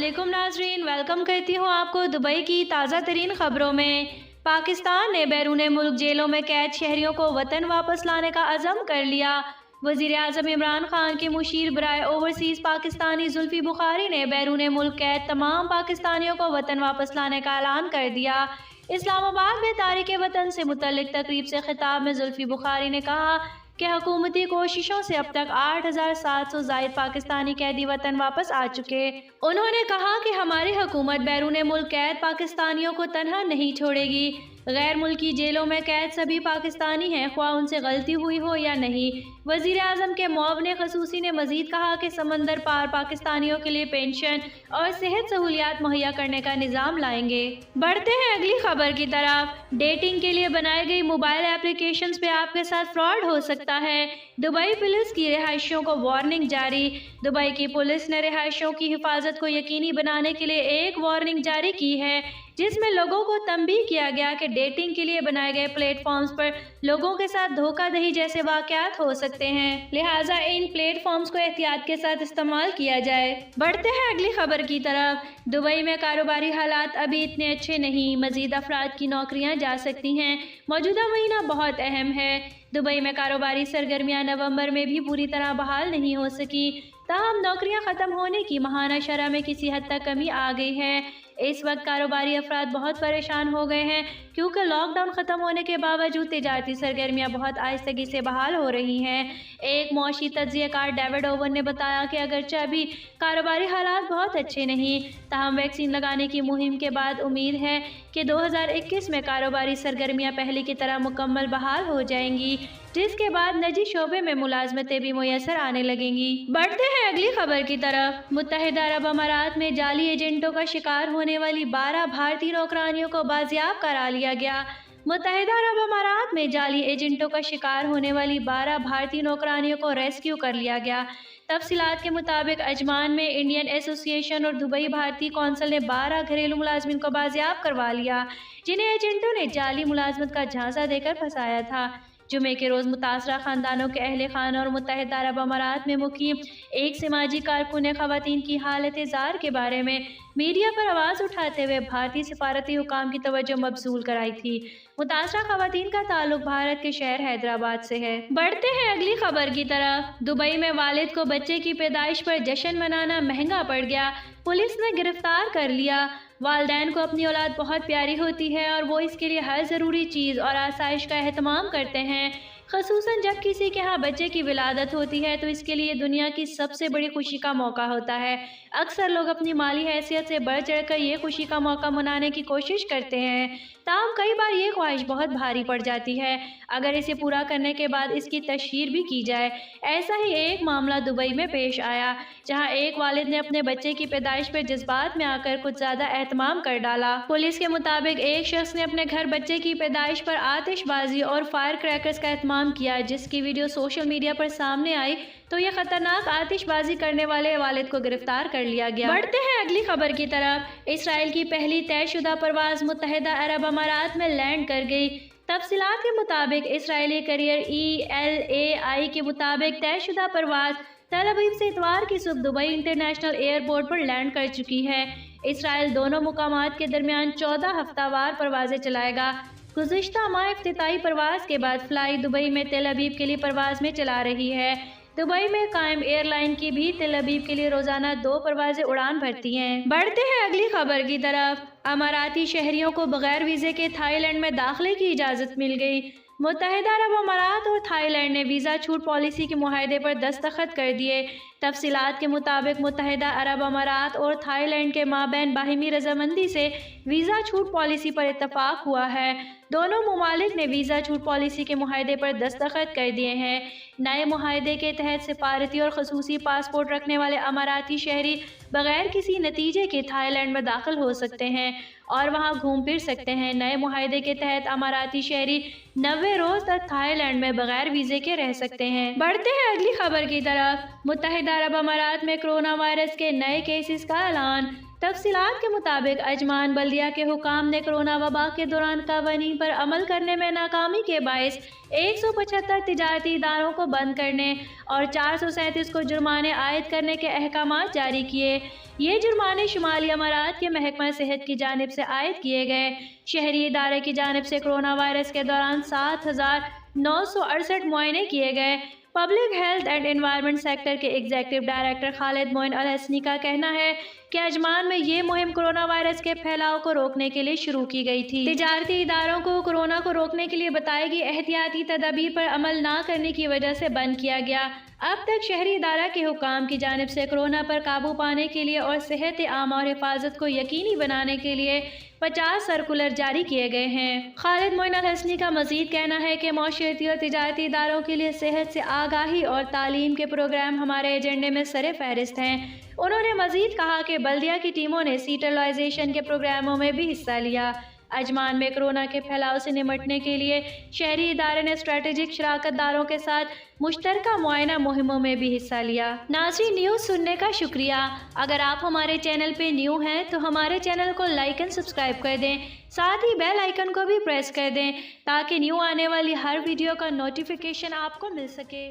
अस्सलामुअलैकुम नाजरीन, वेलकम करती हूँ आपको दुबई की ताज़ा तरीन खबरों में। पाकिस्तान ने बैरून मुल्क जेलों में कैद शहरियों को वतन वापस लाने का अज़म कर लिया। वज़ीर आज़म इमरान खान के मुशीर बराए ओवरसीज़ पाकिस्तानी जुल्फी बुखारी ने बैरून मुल्क कैद तमाम पाकिस्तानियों को वतन वापस लाने का ऐलान कर दिया। इस्लामाबाद में तारीख़ वतन से मुतल्लिक़ तकरीब से खिताब में जुल्फी बुखारी ने कहा कि हुकूमती कोशिशों से अब तक 8,700 ज़ायद पाकिस्तानी कैदी वतन वापस आ चुके। उन्होंने कहा कि हमारी हुकूमत बैरून मुल्क कैद पाकिस्तानियों को तन्हा नहीं छोड़ेगी। गैर मुल्की जेलों में कैद सभी पाकिस्तानी हैं, ख्वाह उनसे गलती हुई हो या नहीं। वज़ीर आज़म के मुआविन ख़ुसूसी ने मज़ीद कहा कि समंदर पार पाकिस्तानियों के लिए पेंशन और सेहत सहूलियात मुहैया करने का निज़ाम लाएंगे। बढ़ते हैं अगली खबर की तरफ। डेटिंग के लिए बनाई गई मोबाइल एप्लीकेशंस पे आपके साथ फ्रॉड हो सकता है। दुबई पुलिस की रिहायशियों को वार्निंग जारी। दुबई की पुलिस ने रिहायशियों की हिफाजत को यकीनी बनाने के लिए एक वार्निंग जारी की है, जिसमें लोगों को तंबीह किया गया कि डेटिंग के लिए बनाए गए प्लेटफॉर्म्स पर लोगों के साथ धोखाधड़ी जैसे वाक़यात हो सकते हैं, लिहाजा इन प्लेटफॉर्म्स को एहतियात के साथ इस्तेमाल किया जाए। बढ़ते हैं अगली खबर की तरफ। दुबई में कारोबारी हालात अभी इतने अच्छे नहीं, मज़ीद अफराद की नौकरियां जा सकती हैं। मौजूदा महीना बहुत अहम है। दुबई में कारोबारी सरगर्मियां नवंबर में भी पूरी तरह बहाल नहीं हो सकी, ताहम नौकरियां ख़त्म होने की माहाना शरह में किसी हद तक कमी आ गई है। इस वक्त कारोबारी अफराद बहुत परेशान हो गए हैं, क्योंकि लॉकडाउन ख़त्म होने के बावजूद तिजारती सरगर्मियां बहुत आहिस्तगी से बहाल हो रही हैं। एक मौशी तज्ज़ियाकार डेविड ओवन ने बताया कि अगरचे अभी कारोबारी हालात बहुत अच्छे नहीं, ताहम वैक्सीन लगाने की मुहिम के बाद उम्मीद है कि 2021 में कारोबारी सरगर्मियां पहले की तरह मुकम्मल बहाल हो जाएंगी, जिसके बाद निजी शोबे में मुलाजमतें भी मुयसर आने लगेंगी। बढ़ते हैं अगली खबर की तरफ। मुत्तहिदा अरब अमारात में जाली एजेंटों का शिकार होने वाली 12 भारतीय नौकरानियों को बाजियाब करा लिया गया। मुत्तहिदा अरब अमारात में जाली एजेंटों का शिकार होने वाली 12 भारतीय नौकरानियों को रेस्क्यू कर लिया गया। तफसीलात के मुताबिक अजमान में इंडियन एसोसिएशन और दुबई भारतीय कौंसिल ने 12 घरेलू मुलाजमिन को बाजियाब करवा लिया, जिन्हें एजेंटों ने जाली मुलाजमत का झांसा देकर फंसाया था। जुमे के रोज़ मुतासरा ख़ानदानों के अहले खाना और मुत्तहिदा अरब अमारात में मुकीम एक समाजी कारकुन ने ख़वातीन की हालत ज़ार के बारे में मीडिया पर आवाज़ उठाते हुए भारतीय सिफारती हुकाम की तवज्जो मबसूल कराई थी। मुतासरा ख़वातीन का ताल्लुक भारत के शहर हैदराबाद से है। बढ़ते हैं अगली खबर की तरफ। दुबई में वालिद को बच्चे की पैदाइश पर जश्न मनाना महंगा पड़ गया, पुलिस ने गिरफ्तार कर लिया। वालिदैन को अपनी औलाद बहुत प्यारी होती है और वो इसके लिए हर ज़रूरी चीज़ और आसाइश का एहतमाम करते हैं। ख़ुसूसन जब किसी के यहाँ बच्चे की विलादत होती है तो इसके लिए दुनिया की सबसे बड़ी खुशी का मौका होता है। अक्सर लोग अपनी माली हैसियत से बढ़ चढ़ कर ये खुशी का मौका मनाने की कोशिश करते हैं, ताहम कई बार ये ख्वाहिश बहुत भारी पड़ जाती है अगर इसे पूरा करने के बाद इसकी तशहीर भी की जाए। ऐसा ही एक मामला दुबई में पेश आया, जहाँ एक वालिद ने अपने बच्चे की पैदाइश पर जज्बात में आकर कुछ ज़्यादा एहतमाम कर डाला। पुलिस के मुताबिक एक शख्स ने अपने घर बच्चे की पैदाइश पर आतिशबाजी और फायर क्रैकर्स का एहतमाम किया, जिसकी वीडियो सोशल मीडिया पर सामने आई तो ये खतरनाक आतिशबाजी करने वाले वालिद को गिरफ्तार कर लिया गया। बढ़ते हैं अगली खबर की तरफ। इसराइल की पहली तयशुदा परवाज़ मुत्तहिदा अरब अमारात में लैंड कर गई। तफसीलात के मुताबिक इसराइली करियर ELAI के मुताबिक तयशुदा परवाज़ तल अवीव से इतवार की सुबह दुबई इंटरनेशनल एयरपोर्ट पर लैंड कर चुकी है। इसराइल दोनों मुकामात के दरमियान 14 हफ्तावार परवाज़ें चलाएगा। गुज़िश्ता माह इफ्तिताई परवाज़ के बाद फ्लाई दुबई में तेल अवीव के लिए परवाज़ में चला रही है। दुबई में कायम एयरलाइन की भी तेल अवीव के लिए रोज़ाना 2 परवाज़ें उड़ान भरती हैं। बढ़ते हैं अगली खबर की तरफ। अमाराती शहरियों को बगैर वीज़े के थाईलैंड में दाखिले की इजाज़त मिल गई। मुत्तहिदा अरब अमारात और थाईलैंड ने वीज़ा छूट पॉलिसी के मुआहदे पर दस्तखत कर दिए। तफसीलात के मुताबिक मुत्तहिदा अरब अमारात और थाईलैंड के माबैन बाहिमी रजामंदी से वीज़ा छूट पॉलिसी पर इत्तफाक हुआ है। दोनों ममालिक ने वीज़ा छूट पॉलिसी के मुआहदे पर दस्तखत कर दिए हैं। नए मुआहदे के तहत सिफारती और खसूसी पासपोर्ट रखने वाले अमाराती शहरी बगैर किसी नतीजे के थाईलैंड में दाखिल हो सकते हैं और वहां घूम फिर सकते हैं। नए मुआहदे के तहत अमाराती शहरी 90 रोज़ तक थाईलैंड में बगैर वीज़े के रह सकते हैं। बढ़ते हैं अगली खबर की तरफ। मुत्तहिदा अरब अमारात में कोरोना वायरस के नए केसेस का ऐलान। تفصیلات کے مطابق اجمان بلدیہ کے حکام نے کرونا وبا کے دوران قوانین پر عمل کرنے میں ناکامی کے باعث 175 تجارتی اداروں کو بند کرنے اور 437 کو جرمانے عائد کرنے کے احکامات جاری کیے۔ یہ جرمانے شمالی امارات کے محکمہ صحت کی جانب سے عائد کیے گئے۔ شہری ادارے کی جانب سے کرونا وائرس کے دوران 7,968 معائنے کیے گئے۔ Public health and environment sector کے ایگزیکٹو ڈائریکٹر خالد معین الحسنی کا کہنا ہے کہ اجمان میں یہ مہم کرونا وائرس کے پھیلاؤ کو روکنے کے لیے شروع کی گئی تھی۔ تجارتی اداروں کو کورونا کو روکنے کے لیے بتائی گئی احتیاطی تدابیر پر عمل نہ کرنے کی وجہ سے بند کیا گیا۔ اب تک شہری ادارہ کے حکام کی جانب سے کورونا پر قابو پانے کے لیے اور صحت عامہ اور حفاظت کو یقینی بنانے کے لیے 50 سرکولر جاری کیے گئے ہیں۔ خالد معین الحسنی کا مزید کہنا ہے کہ معاشرتی اور تجارتی اداروں کے لیے صحت سے آگاہی اور تعلیم کے پروگرام ہمارے ایجنڈے میں سر فہرست ہیں۔ انہوں نے مزید کہا کہ بلدیہ کی ٹیموں نے سیٹرلائزیشن کے پروگراموں میں بھی حصہ لیا۔ اجمان میں کورونا کے پھیلاؤ سے نمٹنے کے لیے شہری ادارے نے اسٹریٹجک شراکت داروں کے ساتھ مشترکہ معائنہ مہموں میں بھی حصہ لیا۔ ناظرین، نیوز سننے کا شکریہ۔ اگر آپ ہمارے چینل پہ نیو ہیں تو ہمارے چینل کو لائک اینڈ سبسکرائب کر دیں، ساتھ ہی بیل آئیکن کو بھی پریس کر دیں تاکہ نیو آنے والی ہر ویڈیو کا نوٹیفیکیشن آپ کو مل سکے۔